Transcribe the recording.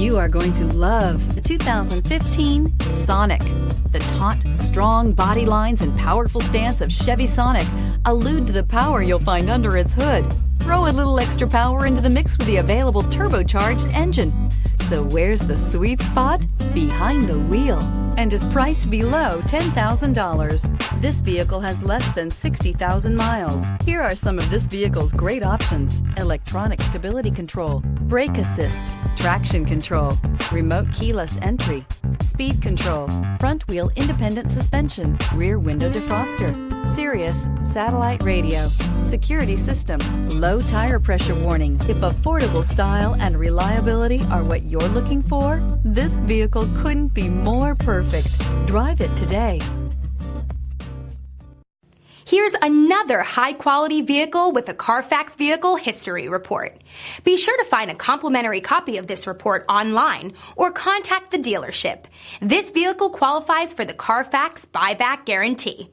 You are going to love the 2015 Sonic. The taut, strong body lines and powerful stance of Chevy Sonic allude to the power you'll find under its hood. Throw a little extra power into the mix with the available turbocharged engine. So where's the sweet spot? Behind the wheel, and is priced below $10,000. This vehicle has less than 60,000 miles. Here are some of this vehicle's great options: electronic stability control, brake assist, traction control, remote keyless entry, speed control, front wheel independent suspension, rear window defroster, Sirius satellite radio, security system, low tire pressure warning. If affordable style and reliability are what you're looking for, this vehicle couldn't be more perfect. Drive it today. Here's another high-quality vehicle with a CARFAX Vehicle History Report. Be sure to find a complimentary copy of this report online or contact the dealership. This vehicle qualifies for the CARFAX Buyback Guarantee.